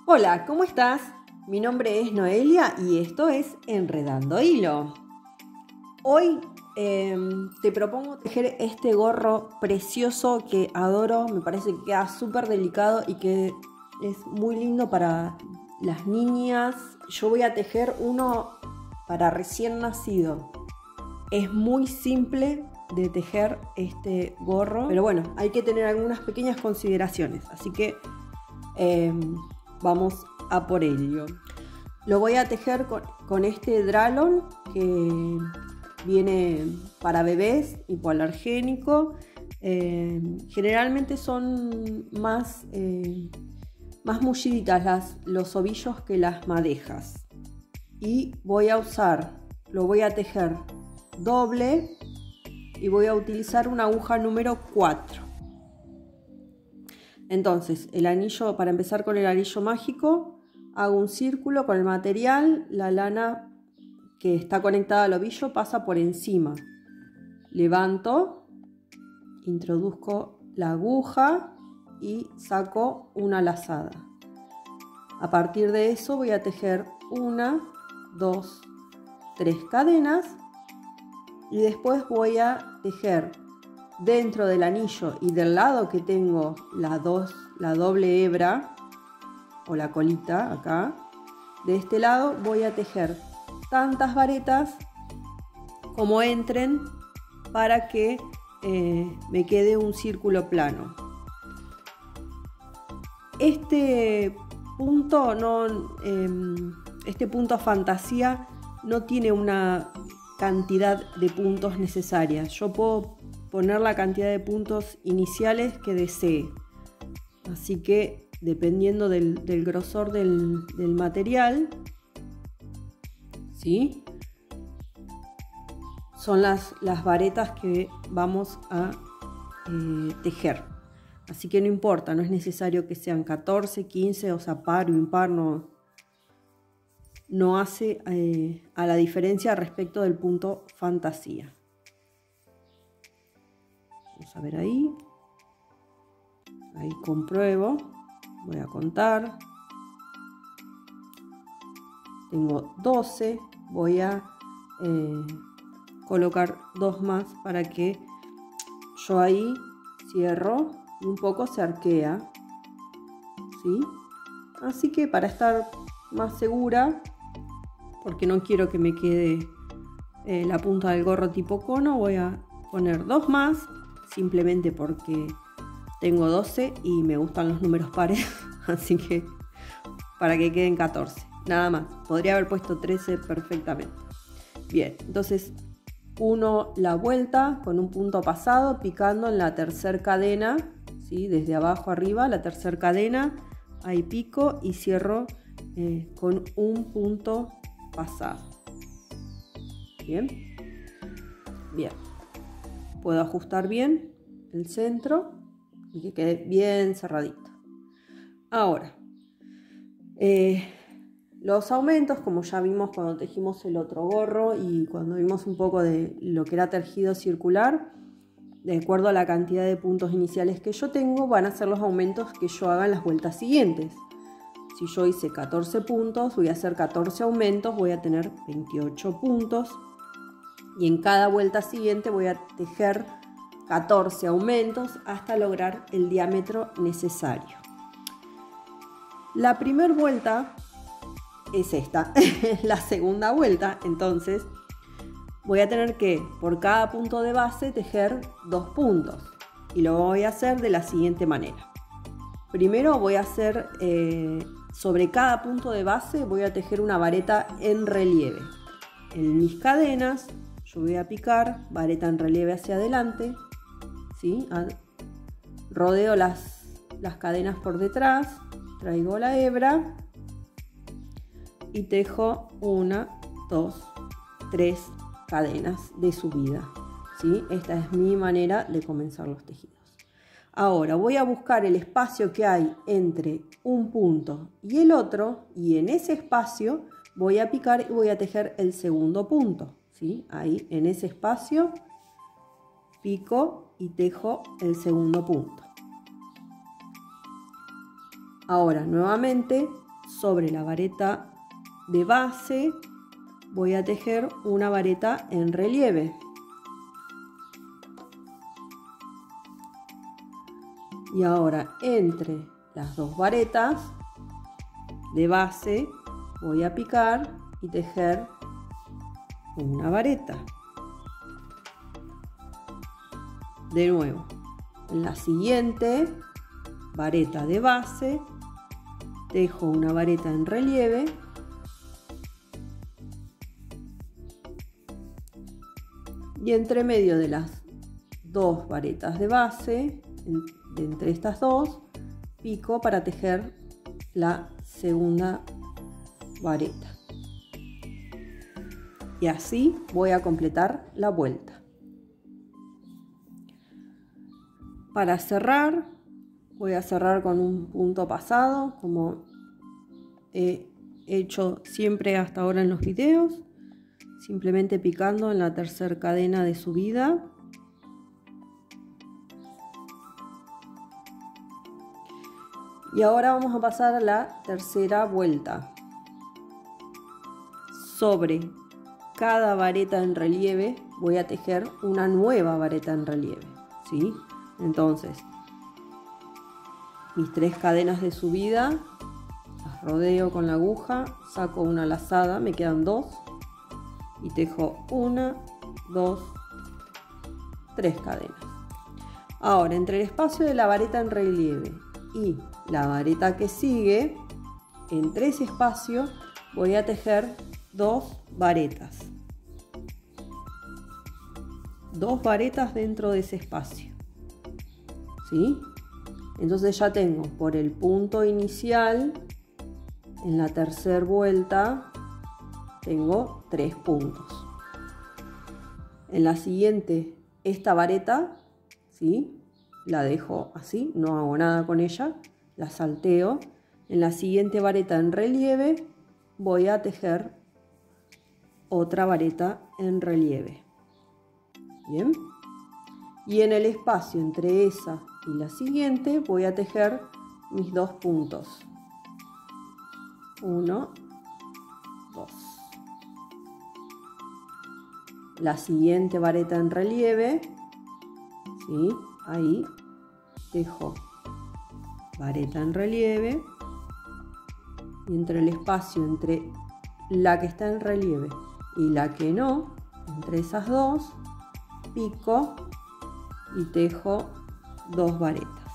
Hola, ¿cómo estás? Mi nombre es Noelia y esto es Enredando Hilo. Hoy te propongo tejer este gorro precioso que adoro, me parece que queda súper delicado y que es muy lindo para las niñas. Yo voy a tejer uno para recién nacido. Es muy simple de tejer este gorro, pero bueno, hay que tener algunas pequeñas consideraciones, así que vamos a por ello. Lo voy a tejer con este Dralon que viene para bebés, hipoalergénico. Generalmente son más mulliditas los ovillos que las madejas. Y lo voy a tejer doble y voy a utilizar una aguja número 4. Entonces, para empezar con el anillo mágico, hago un círculo con el material, la lana que está conectada al ovillo pasa por encima. Levanto, introduzco la aguja y saco una lazada. A partir de eso voy a tejer 1, 2, 3 cadenas y después voy a tejer dentro del anillo y del lado que tengo la doble hebra o la colita acá, de este lado voy a tejer tantas varetas como entren para que me quede un círculo plano. Este punto fantasía no tiene una cantidad de puntos necesarias. Yo puedo poner la cantidad de puntos iniciales que desee, así que dependiendo del grosor del material, ¿sí? Son las varetas que vamos a tejer, así que no importa, no es necesario que sean 14, 15, o sea, par o impar, no hace a la diferencia respecto del punto fantasía. Vamos a ver ahí compruebo, voy a contar, tengo 12, voy a colocar 2 más para que yo ahí cierro y un poco se arquea, ¿sí? Así que para estar más segura, porque no quiero que me quede la punta del gorro tipo cono, voy a poner 2 más, simplemente porque tengo 12 y me gustan los números pares, así que para que queden 14, nada más. Podría haber puesto 13 perfectamente. Bien, entonces la vuelta con un punto pasado, picando en la tercera cadena, ¿sí? Desde abajo arriba, la tercera cadena, ahí pico y cierro con un punto pasado. Bien, puedo ajustar bien el centro y que quede bien cerradito. Ahora, los aumentos, como ya vimos cuando tejimos el otro gorro y cuando vimos un poco de lo que era tejido circular, de acuerdo a la cantidad de puntos iniciales que yo tengo, van a ser los aumentos que yo haga en las vueltas siguientes. Si yo hice 14 puntos, voy a hacer 14 aumentos, voy a tener 28 puntos. Y en cada vuelta siguiente voy a tejer 14 aumentos hasta lograr el diámetro necesario. La primera vuelta es esta, la segunda vuelta, entonces voy a tener que por cada punto de base tejer 2 puntos y lo voy a hacer de la siguiente manera. Primero voy a hacer sobre cada punto de base voy a tejer una vareta en relieve. En mis cadenas yo voy a picar vareta en relieve hacia adelante, ¿sí? Rodeo las cadenas por detrás, traigo la hebra y tejo 1, 2, 3 cadenas de subida, ¿sí? Esta es mi manera de comenzar los tejidos. Ahora voy a buscar el espacio que hay entre un punto y el otro y en ese espacio voy a picar y voy a tejer el segundo punto, ¿sí? Ahí en ese espacio pico y tejo el segundo punto. Ahora nuevamente sobre la vareta de base voy a tejer una vareta en relieve. Y ahora entre las dos varetas de base voy a picar y tejer una vareta. De nuevo, en la siguiente vareta de base tejo una vareta en relieve y entre medio de las dos varetas de base, de entre estas dos, pico para tejer la segunda vareta. Y así voy a completar la vuelta. Para cerrar, voy a cerrar con un punto pasado, como he hecho siempre hasta ahora en los videos, simplemente picando en la tercera cadena de subida. Y ahora vamos a pasar a la tercera vuelta. Sobre cada vareta en relieve voy a tejer una nueva vareta en relieve, ¿sí? Entonces, mis 3 cadenas de subida, las rodeo con la aguja, saco una lazada, me quedan 2 y tejo 1, 2, 3 cadenas. Ahora, entre el espacio de la vareta en relieve y la vareta que sigue, entre ese espacio voy a tejer 2 varetas. 2 varetas dentro de ese espacio, ¿sí? Entonces ya tengo por el punto inicial, en la tercera vuelta, tengo 3 puntos. En la siguiente, esta vareta, ¿sí? La dejo así, no hago nada con ella, la salteo. En la siguiente vareta en relieve voy a tejer otra vareta en relieve. Bien. Y en el espacio entre esa y la siguiente voy a tejer mis 2 puntos. 1, 2. La siguiente vareta en relieve, ¿sí? Ahí tejo vareta en relieve y entre el espacio entre la que está en relieve y la que no, entre esas dos, pico y tejo 2 varetas.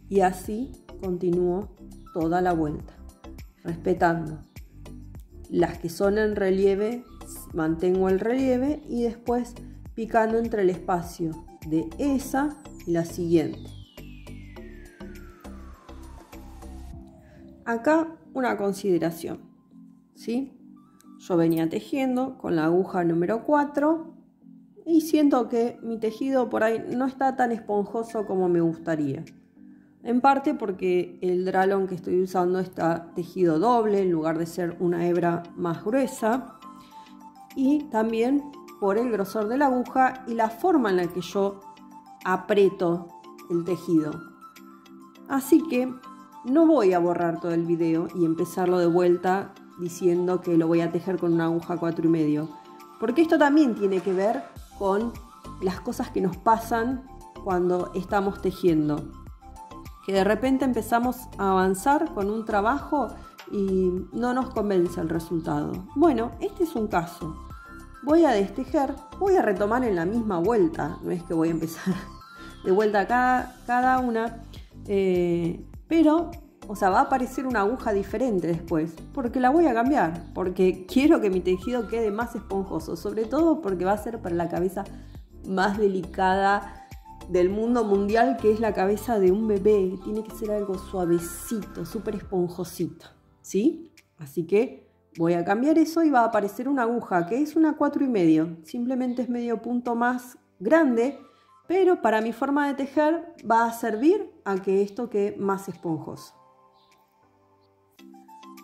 Y así continúo toda la vuelta, respetando las que son en relieve, mantengo el relieve y después picando entre el espacio de esa y la siguiente. Acá una consideración, ¿sí? Yo venía tejiendo con la aguja número 4 y siento que mi tejido por ahí no está tan esponjoso como me gustaría. En parte porque el dralón que estoy usando está tejido doble en lugar de ser una hebra más gruesa. Y también por el grosor de la aguja y la forma en la que yo aprieto el tejido. Así que no voy a borrar todo el video y empezarlo de vuelta diciendo que lo voy a tejer con una aguja 4,5. Porque esto también tiene que ver con las cosas que nos pasan cuando estamos tejiendo. Que de repente empezamos a avanzar con un trabajo y no nos convence el resultado. Bueno, este es un caso. Voy a destejer, voy a retomar en la misma vuelta, no es que voy a empezar de vuelta cada una, pero, o sea, va a aparecer una aguja diferente después, porque la voy a cambiar, porque quiero que mi tejido quede más esponjoso, sobre todo porque va a ser para la cabeza más delicada del mundo mundial, que es la cabeza de un bebé. Tiene que ser algo suavecito, súper esponjosito, ¿sí? Así que voy a cambiar eso y va a aparecer una aguja que es una 4,5. Simplemente es medio punto más grande, pero para mi forma de tejer va a servir a que esto quede más esponjoso.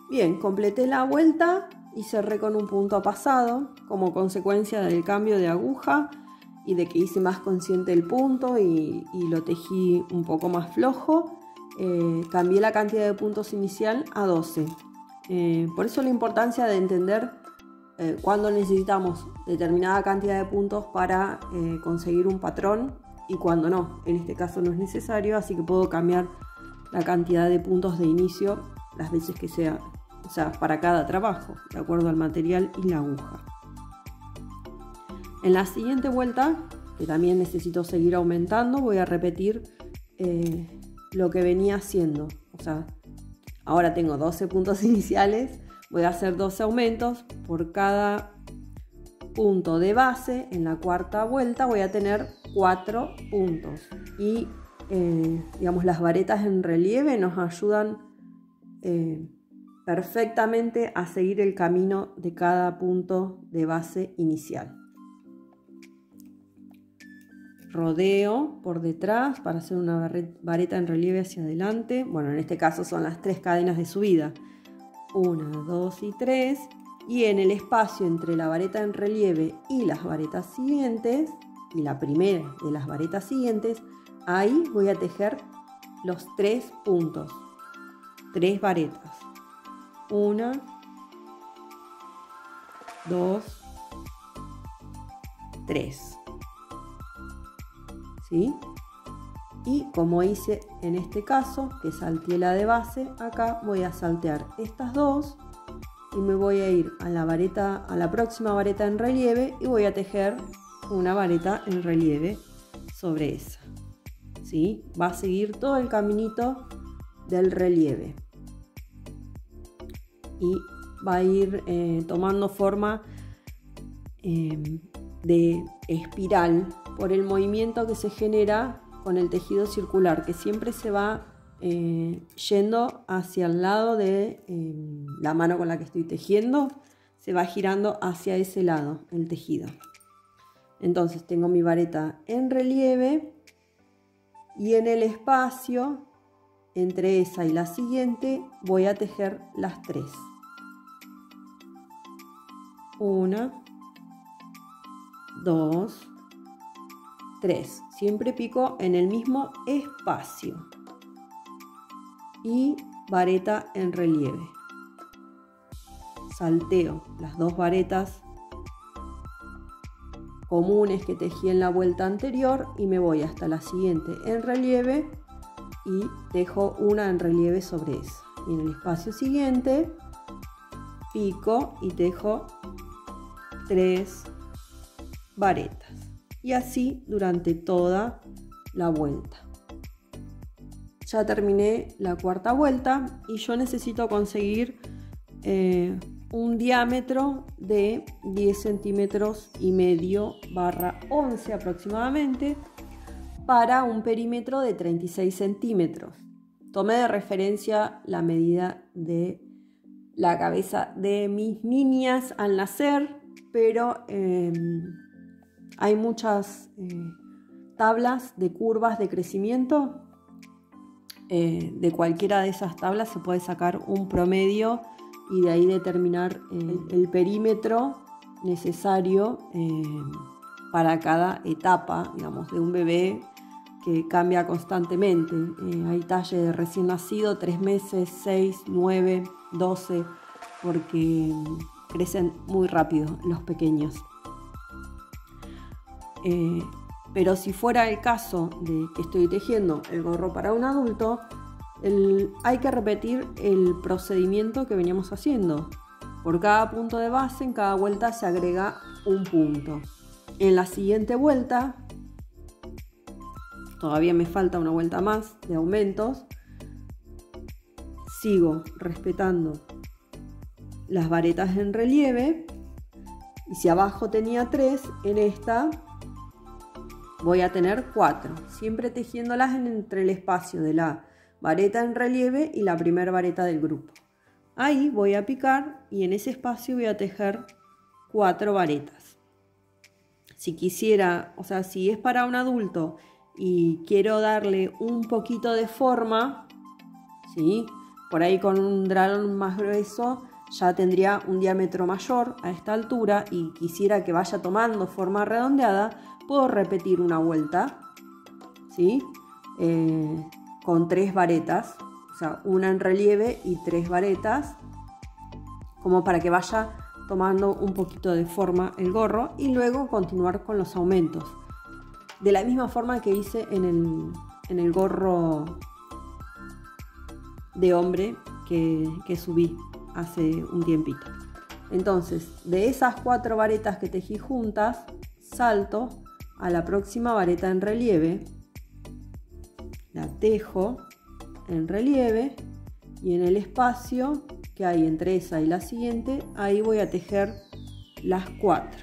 Bien, completé la vuelta y cerré con un punto pasado como consecuencia del cambio de aguja. y de que hice más consciente el punto y lo tejí un poco más flojo, cambié la cantidad de puntos inicial a 12. Por eso la importancia de entender cuándo necesitamos determinada cantidad de puntos para conseguir un patrón y cuándo no. En este caso no es necesario, así que puedo cambiar la cantidad de puntos de inicio las veces que sea, o sea, para cada trabajo, de acuerdo al material y la aguja. En la siguiente vuelta, que también necesito seguir aumentando, voy a repetir lo que venía haciendo. O sea, ahora tengo 12 puntos iniciales, voy a hacer 12 aumentos. Por cada punto de base, en la cuarta vuelta voy a tener 4 puntos. Y digamos, las varetas en relieve nos ayudan perfectamente a seguir el camino de cada punto de base inicial. Rodeo por detrás para hacer una vareta en relieve hacia adelante. Bueno, en este caso son las 3 cadenas de subida. 1, 2 y 3. Y en el espacio entre la vareta en relieve y las varetas siguientes, y la primera de las varetas siguientes, ahí voy a tejer los 3 puntos. 3 varetas. 1, 2, 3. ¿Sí? Y como hice en este caso, que salteé la de base, acá voy a saltear estas 2 y me voy a ir a la próxima vareta en relieve y voy a tejer una vareta en relieve sobre esa. ¿Sí? Va a seguir todo el caminito del relieve y va a ir tomando forma de espiral por el movimiento que se genera con el tejido circular, que siempre se va yendo hacia el lado de la mano con la que estoy tejiendo, se va girando hacia ese lado el tejido. Entonces tengo mi vareta en relieve y en el espacio entre esa y la siguiente voy a tejer las 3. 1, 2, 3. Siempre pico en el mismo espacio. Y vareta en relieve. Salteo las 2 varetas comunes que tejí en la vuelta anterior y me voy hasta la siguiente en relieve y tejo una en relieve sobre esa. Y en el espacio siguiente pico y tejo 3 varetas. Y así durante toda la vuelta. Ya terminé la cuarta vuelta y yo necesito conseguir un diámetro de 10 centímetros y medio barra 11 aproximadamente para un perímetro de 36 centímetros. Tomé de referencia la medida de la cabeza de mis niñas al nacer, pero hay muchas tablas de curvas de crecimiento. De cualquiera de esas tablas se puede sacar un promedio y de ahí determinar el perímetro necesario para cada etapa, digamos, de un bebé que cambia constantemente. Hay talle de recién nacido, 3 meses, 6, 9, 12, porque crecen muy rápido los pequeños. Pero si fuera el caso de que estoy tejiendo el gorro para un adulto, hay que repetir el procedimiento que veníamos haciendo. Por cada punto de base, en cada vuelta se agrega un punto. En la siguiente vuelta, todavía me falta una vuelta más de aumentos, sigo respetando las varetas en relieve y si abajo tenía 3, en esta voy a tener 4, siempre tejiéndolas entre el espacio de la vareta en relieve y la primera vareta del grupo. Ahí voy a picar y en ese espacio voy a tejer 4 varetas. Si quisiera, o sea, si es para un adulto y quiero darle un poquito de forma, ¿sí? Por ahí con un dragón más grueso ya tendría un diámetro mayor a esta altura y quisiera que vaya tomando forma redondeada, puedo repetir una vuelta, ¿sí? Con 3 varetas, o sea, una en relieve y 3 varetas, como para que vaya tomando un poquito de forma el gorro, y luego continuar con los aumentos. De la misma forma que hice en el gorro de hombre que subí hace un tiempito. Entonces, de esas 4 varetas que tejí juntas, salto a la próxima vareta en relieve, la tejo en relieve, y en el espacio que hay entre esa y la siguiente, ahí voy a tejer las 4.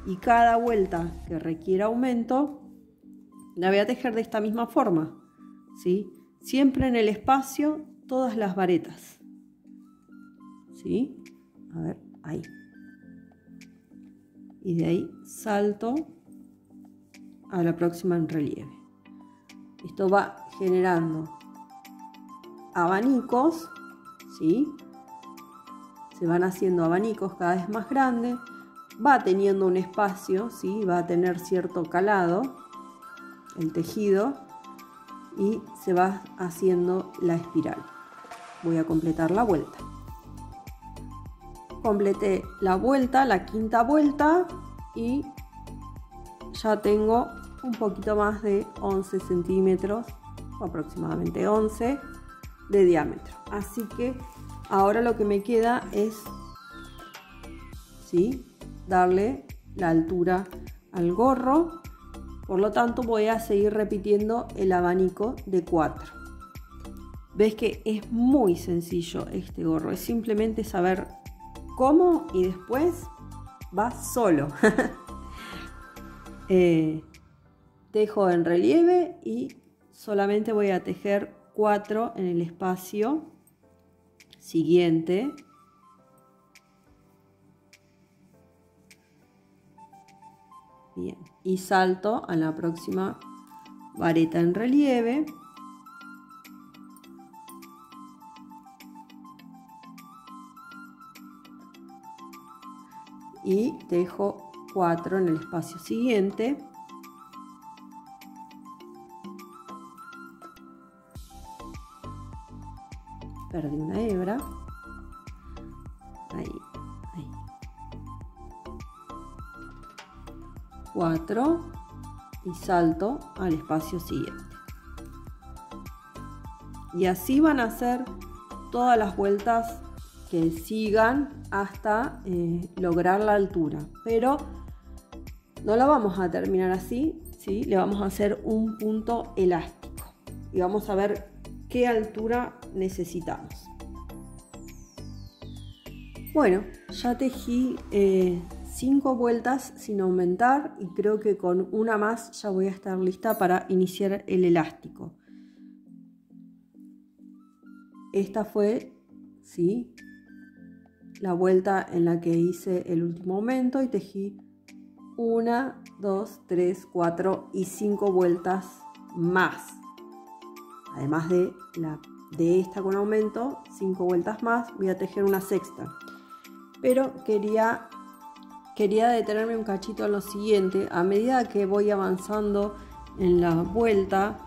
Y cada vuelta que requiera aumento, la voy a tejer de esta misma forma, ¿sí? Siempre en el espacio, todas las varetas, ¿sí? A ver, ahí. Y de ahí salto a la próxima en relieve. Esto va generando abanicos, ¿sí? Se van haciendo abanicos cada vez más grandes. Va teniendo un espacio, ¿sí? Va a tener cierto calado el tejido y se va haciendo la espiral. Voy a completar la vuelta. Completé la vuelta, la 5ª vuelta, y ya tengo un poquito más de 11 centímetros, aproximadamente 11 de diámetro. Así que ahora lo que me queda es, ¿sí?, darle la altura al gorro. Por lo tanto, voy a seguir repitiendo el abanico de 4. Ves que es muy sencillo este gorro, es simplemente saber cómo y después va solo. Tejo en relieve y solamente voy a tejer 4 en el espacio siguiente. Bien, y salto a la próxima vareta en relieve. Y tejo 4 en el espacio siguiente. Perdí una hebra. Ahí. 4 y salto al espacio siguiente. Y así van a hacer todas las vueltas que sigan hasta lograr la altura, pero no la vamos a terminar así, ¿sí? Le vamos a hacer un punto elástico y vamos a ver qué altura necesitamos. Bueno, ya tejí 5 vueltas sin aumentar y creo que con una más ya voy a estar lista para iniciar el elástico. Esta fue, ¿sí?, la vuelta en la que hice el último aumento y tejí 1, 2, 3, 4 y 5 vueltas más. Además de esta con aumento, 5 vueltas más, voy a tejer una 6ª. Pero quería detenerme un cachito en lo siguiente. A medida que voy avanzando en la vuelta,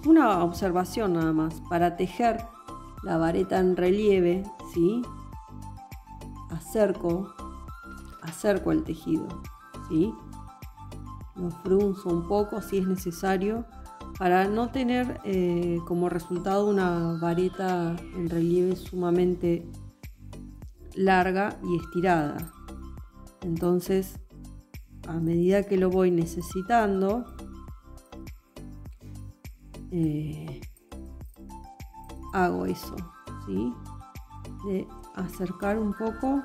una observación nada más, para tejer la vareta en relieve, ¿sí?, acerco el tejido, ¿sí?, lo frunzo un poco si es necesario para no tener como resultado una vareta en relieve sumamente larga y estirada. Entonces, a medida que lo voy necesitando, hago eso, ¿sí?, de acercar un poco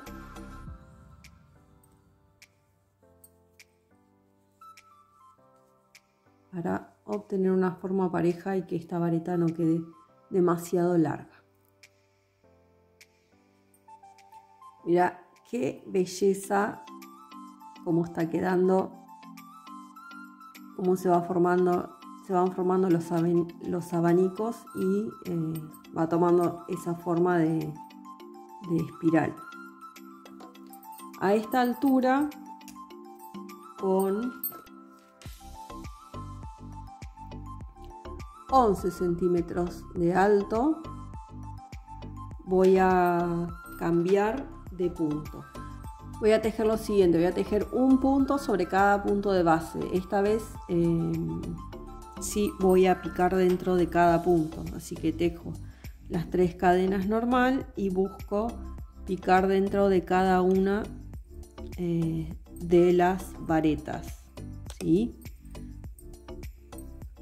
para obtener una forma pareja y que esta vareta no quede demasiado larga. Mira qué belleza, cómo está quedando, cómo se van formando los abanicos y va tomando esa forma de espiral. A esta altura con 11 centímetros de alto. Voy a cambiar de punto. Voy a tejer lo siguiente, voy a tejer un punto sobre cada punto de base. Esta vez sí voy a picar dentro de cada punto, así que tejo las 3 cadenas normal y busco picar dentro de cada una de las varetas, ¿sí?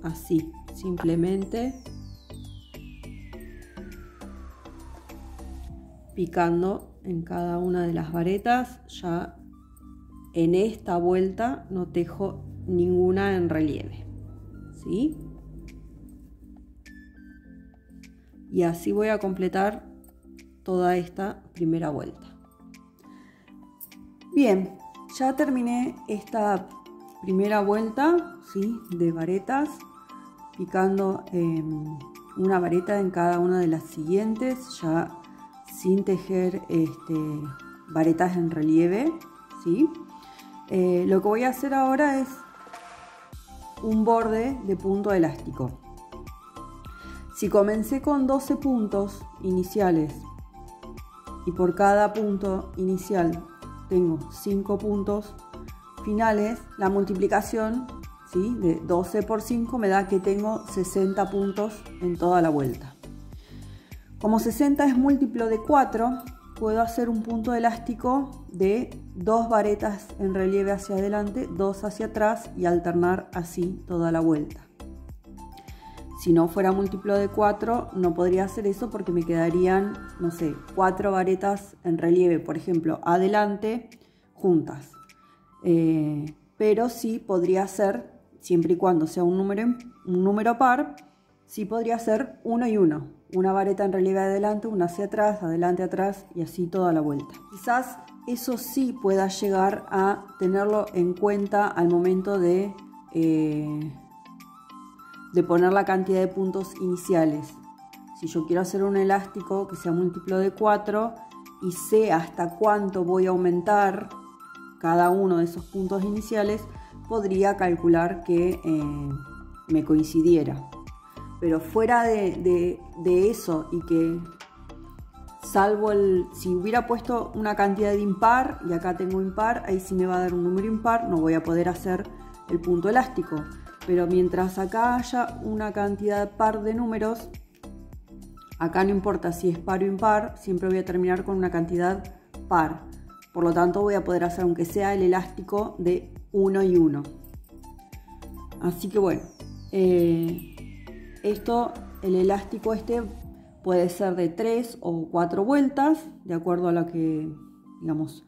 Así, simplemente picando en cada una de las varetas. Ya en esta vuelta no tejo ninguna en relieve, ¿sí? Y así voy a completar toda esta primera vuelta. Bien, ya terminé esta primera vuelta, ¿sí?, de varetas, picando una vareta en cada una de las siguientes, ya sin tejer varetas en relieve, ¿sí? Lo que voy a hacer ahora es un borde de punto elástico. Si comencé con 12 puntos iniciales y por cada punto inicial tengo 5 puntos finales, la multiplicación, ¿sí?, de 12 por 5 me da que tengo 60 puntos en toda la vuelta. Como 60 es múltiplo de 4, puedo hacer un punto elástico de 2 varetas en relieve hacia adelante, 2 hacia atrás y alternar así toda la vuelta. Si no fuera múltiplo de 4, no podría hacer eso porque me quedarían, no sé, 4 varetas en relieve, por ejemplo, adelante, juntas. Pero sí podría ser, siempre y cuando sea un número par, sí podría ser 1 y 1. Una vareta en relieve adelante, una hacia atrás, adelante, atrás y así toda la vuelta. Quizás eso sí pueda llegar a tenerlo en cuenta al momento de poner la cantidad de puntos iniciales. Si yo quiero hacer un elástico que sea múltiplo de 4 y sé hasta cuánto voy a aumentar cada uno de esos puntos iniciales, podría calcular que me coincidiera. Pero fuera de eso, y que salvo si hubiera puesto una cantidad de impar y acá tengo impar, ahí sí me va a dar un número impar, no voy a poder hacer el punto elástico. Pero mientras acá haya una cantidad par de números, acá no importa si es par o impar, siempre voy a terminar con una cantidad par. Por lo tanto voy a poder hacer, aunque sea el elástico, de 1 y 1. Así que bueno, el elástico puede ser de 3 o 4 vueltas, de acuerdo a lo que, digamos,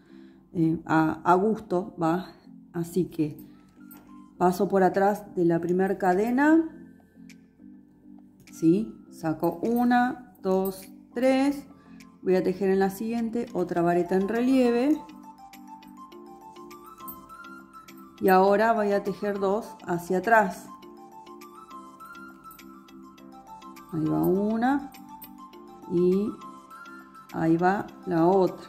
a gusto va. Así que paso por atrás de la primera cadena, ¿sí? Saco 1, 2, 3, voy a tejer en la siguiente otra vareta en relieve y ahora voy a tejer 2 hacia atrás. Ahí va una y ahí va la otra.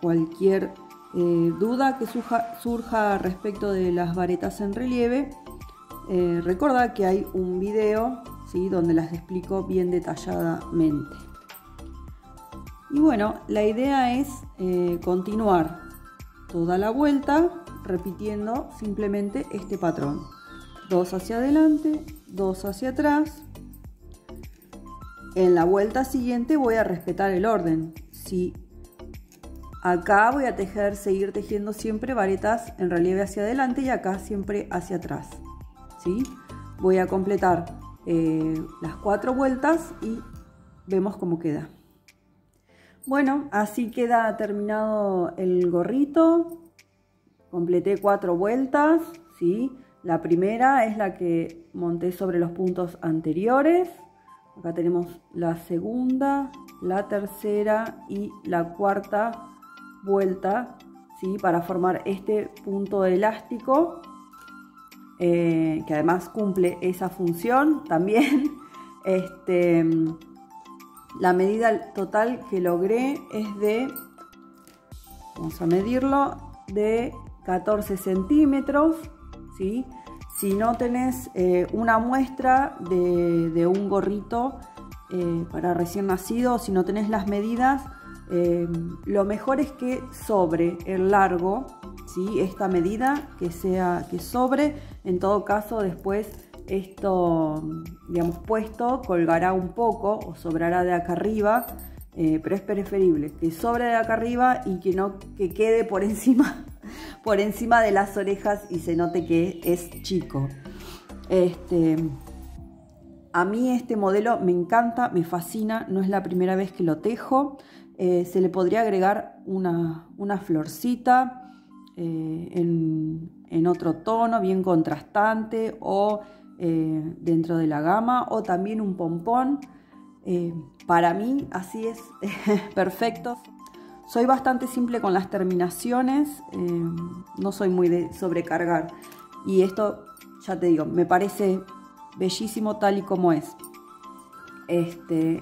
Cualquier duda que surja respecto de las varetas en relieve, recordad que hay un video, ¿sí?, donde las explico bien detalladamente. Y bueno, la idea es continuar toda la vuelta repitiendo simplemente este patrón. 2 hacia adelante, 2 hacia atrás. En la vuelta siguiente voy a respetar el orden. Si acá voy a seguir tejiendo siempre varetas en relieve hacia adelante y acá siempre hacia atrás, ¿sí? Voy a completar las 4 vueltas y vemos cómo queda. Bueno, así queda terminado el gorrito. Completé 4 vueltas, ¿sí? La primera es la que monté sobre los puntos anteriores. Acá tenemos la segunda, la tercera y la cuarta vuelta, ¿sí?, para formar este punto elástico, que además cumple esa función también. La medida total que logré es de, vamos a medirlo, de 14 centímetros, ¿sí? Si no tenés una muestra de un gorrito para recién nacido, si no tenés las medidas, lo mejor es que sobre el largo, ¿sí? Esta medida, que sobre. En todo caso, después esto, digamos, puesto, colgará un poco o sobrará de acá arriba, pero es preferible que sobre de acá arriba y que quede por encima de las orejas y se note que es chico. A mí este modelo me encanta, me fascina, no es la primera vez que lo tejo. Se le podría agregar una florcita en otro tono, bien contrastante, o dentro de la gama, o también un pompón. Para mí así es perfecto. Soy bastante simple con las terminaciones, no soy muy de sobrecargar, y esto, ya te digo, me parece bellísimo tal y como es.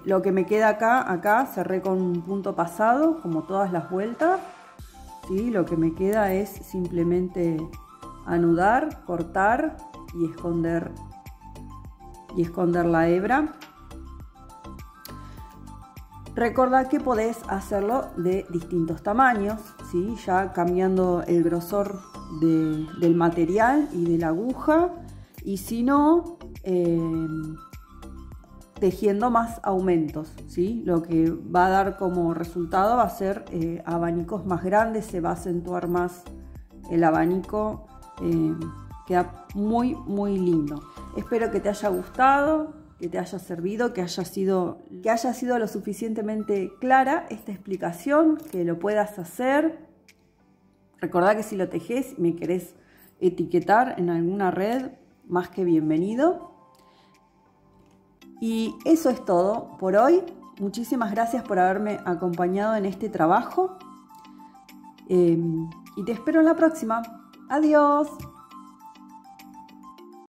Lo que me queda acá cerré con un punto pasado, como todas las vueltas, ¿sí? Lo que me queda es simplemente anudar, cortar y esconder la hebra. Recordá que podés hacerlo de distintos tamaños, ¿sí? Ya cambiando el grosor del material y de la aguja, y si no, tejiendo más aumentos, ¿sí? Lo que va a dar como resultado va a ser abanicos más grandes, se va a acentuar más el abanico, queda muy muy lindo. Espero que te haya gustado, que te haya servido, que haya sido lo suficientemente clara esta explicación, que lo puedas hacer. Recordá que si lo tejes y me querés etiquetar en alguna red, más que bienvenido. Y eso es todo por hoy. Muchísimas gracias por haberme acompañado en este trabajo. Y te espero en la próxima. Adiós.